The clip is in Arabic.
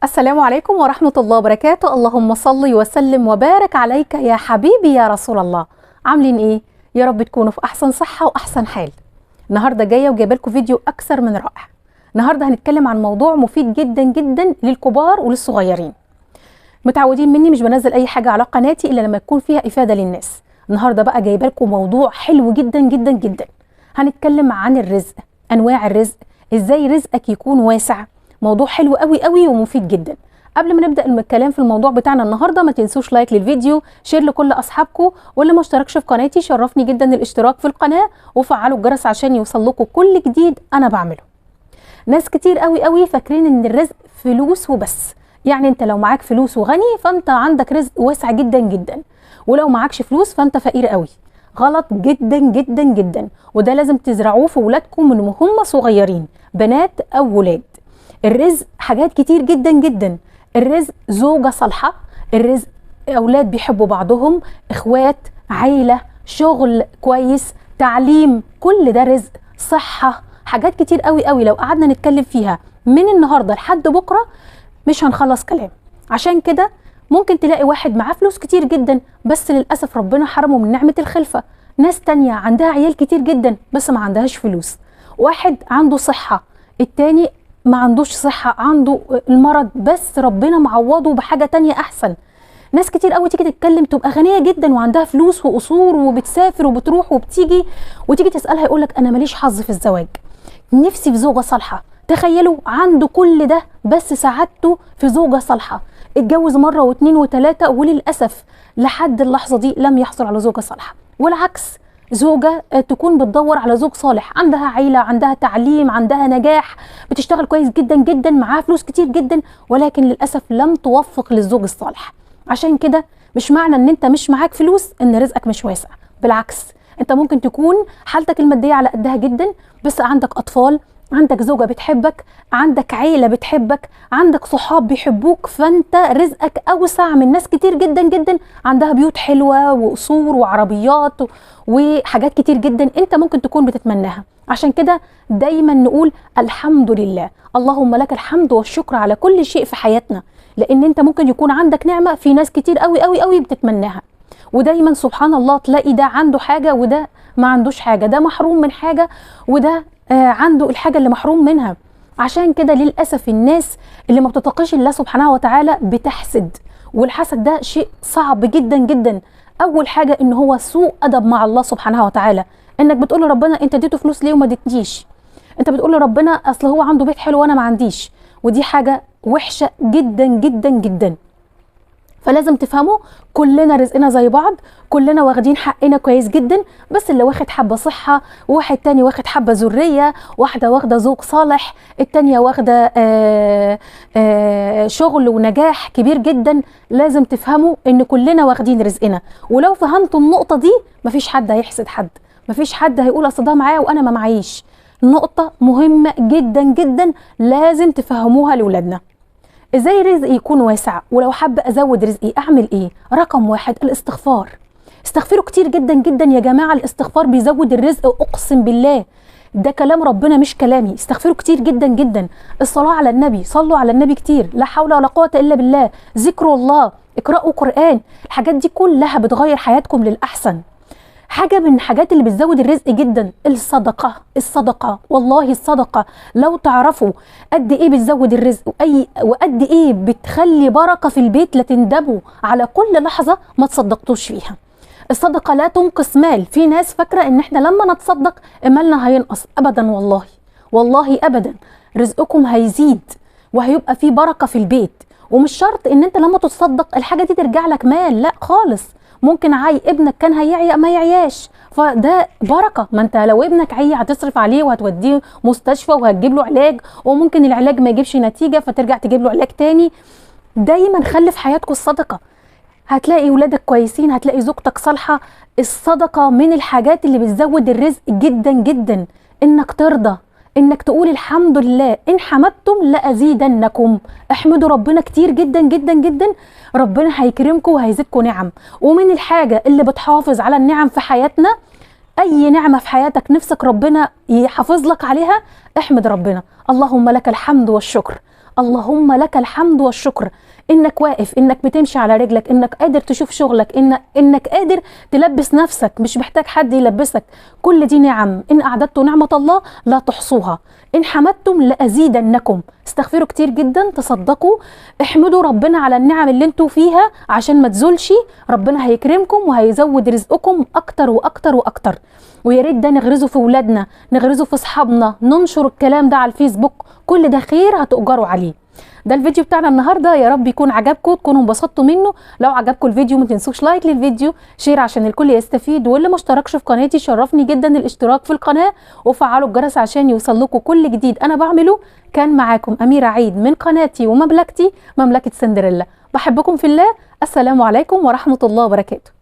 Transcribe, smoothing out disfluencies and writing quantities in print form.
السلام عليكم ورحمة الله وبركاته. اللهم صل وسلم وبارك عليك يا حبيبي يا رسول الله. عاملين ايه؟ يا رب تكونوا في احسن صحة واحسن حال. النهاردة جاية وجايبه لكم فيديو اكثر من رائع. النهاردة هنتكلم عن موضوع مفيد جدا جدا للكبار وللصغيرين. متعودين مني مش بنزل اي حاجة على قناتي الا لما يكون فيها افادة للناس. النهاردة بقى جايبه لكم موضوع حلو جدا جدا جدا. هنتكلم عن الرزق، انواع الرزق، ازاي رزقك يكون واسع. موضوع حلو قوي قوي ومفيد جدا. قبل ما نبدا الكلام في الموضوع بتاعنا النهارده، ما تنسوش لايك للفيديو، شير لكل اصحابكم، واللي ما اشتركش في قناتي شرفني جدا الاشتراك في القناه وفعلوا الجرس عشان يوصل لكم كل جديد انا بعمله. ناس كتير قوي قوي فاكرين ان الرزق فلوس وبس، يعني انت لو معاك فلوس وغني فانت عندك رزق واسع جدا جدا، ولو معاكش فلوس فانت فقير قوي. غلط جدا جدا جدا، وده لازم تزرعوه في ولادكم من وهم صغيرين، بنات او ولاد. الرزق حاجات كتير جدا جدا. الرزق زوجة صالحة، الرزق أولاد بيحبوا بعضهم، إخوات، عيلة، شغل كويس، تعليم، كل ده رزق. صحة، حاجات كتير قوي قوي لو قعدنا نتكلم فيها من النهاردة لحد بكرة مش هنخلص كلام. عشان كده ممكن تلاقي واحد معاه فلوس كتير جدا بس للأسف ربنا حرمه من نعمة الخلفة. ناس تانية عندها عيال كتير جدا بس ما عندهاش فلوس. واحد عنده صحة، التاني ما عندوش صحة، عنده المرض بس ربنا معوضه بحاجة تانية أحسن. ناس كتير قوي تيجي تتكلم تبقى غنية جدا وعندها فلوس وقصور وبتسافر وبتروح وبتيجي، وتيجي تسألها يقولك أنا ماليش حظ في الزواج، نفسي في زوجة صالحة. تخيلوا عنده كل ده بس سعادته في زوجة صالحة. اتجوز مرة واثنين وثلاثة وللأسف لحد اللحظة دي لم يحصل على زوجة صالحة. والعكس، زوجة تكون بتدور على زوج صالح، عندها عيلة، عندها تعليم، عندها نجاح، بتشتغل كويس جدا جدا، معاها فلوس كتير جدا، ولكن للأسف لم توفق للزوج الصالح. عشان كده مش معنى ان انت مش معاك فلوس ان رزقك مش واسع، بالعكس، انت ممكن تكون حالتك المادية على قدها جدا بس عندك أطفال، عندك زوجة بتحبك، عندك عيلة بتحبك، عندك صحاب بيحبوك، فانت رزقك اوسع من ناس كتير جدا جدا عندها بيوت حلوة وقصور وعربيات وحاجات كتير جدا انت ممكن تكون بتتمناها. عشان كده دايما نقول الحمد لله، اللهم لك الحمد والشكر على كل شيء في حياتنا، لان انت ممكن يكون عندك نعمة في ناس كتير قوي قوي قوي بتتمناها. ودايما سبحان الله تلاقي ده عنده حاجة وده ما عندوش حاجة، ده محروم من حاجة وده عنده الحاجة اللي محروم منها. عشان كده للأسف الناس اللي ما بتتقيش الله سبحانه وتعالى بتحسد، والحسد ده شيء صعب جدا جدا. أول حاجة إن هو سوء أدب مع الله سبحانه وتعالى، إنك بتقول لربنا أنت اديته فلوس ليه وما اديتنيش؟ أنت بتقول لربنا أصل هو عنده بيت حلو وأنا ما عنديش، ودي حاجة وحشة جدا جدا جدا. فلازم تفهموا كلنا رزقنا زي بعض، كلنا واخدين حقنا كويس جدا، بس اللي واخد حبة صحة، وواحد تاني واخد حبة ذرية، واحدة واخدة زوج صالح، التانية واخدة شغل ونجاح كبير جدا. لازم تفهموا ان كلنا واخدين رزقنا، ولو فهمتوا النقطة دي مفيش حد هيحسد حد، مفيش حد هيقول اصل ده معايا وانا ما معيش. نقطة مهمة جدا جدا لازم تفهموها لولادنا. ازاي رزقي يكون واسع؟ ولو حابة ازود رزقي اعمل ايه؟ رقم واحد الاستغفار. استغفروا كتير جدا جدا يا جماعة، الاستغفار بيزود الرزق، اقسم بالله ده كلام ربنا مش كلامي. استغفروا كتير جدا جدا. الصلاة على النبي، صلوا على النبي كتير، لا حول ولا قوة الا بالله. ذكر الله، اقرأوا قرآن، الحاجات دي كلها بتغير حياتكم للأحسن. حاجة من الحاجات اللي بتزود الرزق جدا الصدقة. الصدقة والله الصدقة لو تعرفوا قد ايه بتزود الرزق وقد ايه بتخلي بركة في البيت لا تندموا على كل لحظة ما تصدقتوش فيها. الصدقة لا تنقص مال. في ناس فاكرة ان احنا لما نتصدق مالنا هينقص، ابدا والله، والله ابدا. رزقكم هيزيد وهيبقى في بركة في البيت، ومش شرط ان انت لما تتصدق الحاجة دي ترجع لك مال، لا خالص. ممكن ابنك كان هيعيا ما يعياش، فده بركه. ما انت لو ابنك عيا هتصرف عليه وهتوديه مستشفى وهتجيب له علاج، وممكن العلاج ما يجيبش نتيجه فترجع تجيب له علاج تاني. دايما خلي في حياتكم الصدقه، هتلاقي ولادك كويسين، هتلاقي زوجتك صالحه. الصدقه من الحاجات اللي بتزود الرزق جدا جدا. انك ترضى، انك تقول الحمد لله، ان حمدتم لازيدنكم. احمدوا ربنا كتير جدا جدا جدا، ربنا هيكرمكم وهيزيدكم نعم. ومن الحاجة اللي بتحافظ على النعم في حياتنا، اي نعمة في حياتك نفسك ربنا يحافظ لك عليها، احمد ربنا، اللهم لك الحمد والشكر، اللهم لك الحمد والشكر، انك واقف، انك بتمشي على رجلك، انك قادر تشوف شغلك، انك قادر تلبس نفسك، مش محتاج حد يلبسك. كل دي نعم، ان اعددتم نعمة الله لا تحصوها، ان حمدتم لازيدنكم. استغفروا كتير جدا، تصدقوا، احمدوا ربنا على النعم اللي انتوا فيها عشان ما تزولش. ربنا هيكرمكم وهيزود رزقكم اكتر واكتر واكتر. ويا ريت ده نغرزه في ولادنا، نغرزه في اصحابنا، ننشر الكلام ده على الفيسبوك، كل ده خير هتؤجروا عليه. ده الفيديو بتاعنا النهارده، يا رب يكون عجبكم، تكونوا انبسطتوا منه. لو عجبكم الفيديو ما تنسوش لايك للفيديو، شير عشان الكل يستفيد، واللي ما اشتركش في قناتي شرفني جدا الاشتراك في القناه، وفعلوا الجرس عشان يوصل لكم كل جديد انا بعمله. كان معاكم اميره عيد من قناتي ومملكتي، مملكه سندريلا. بحبكم في الله. السلام عليكم ورحمه الله وبركاته.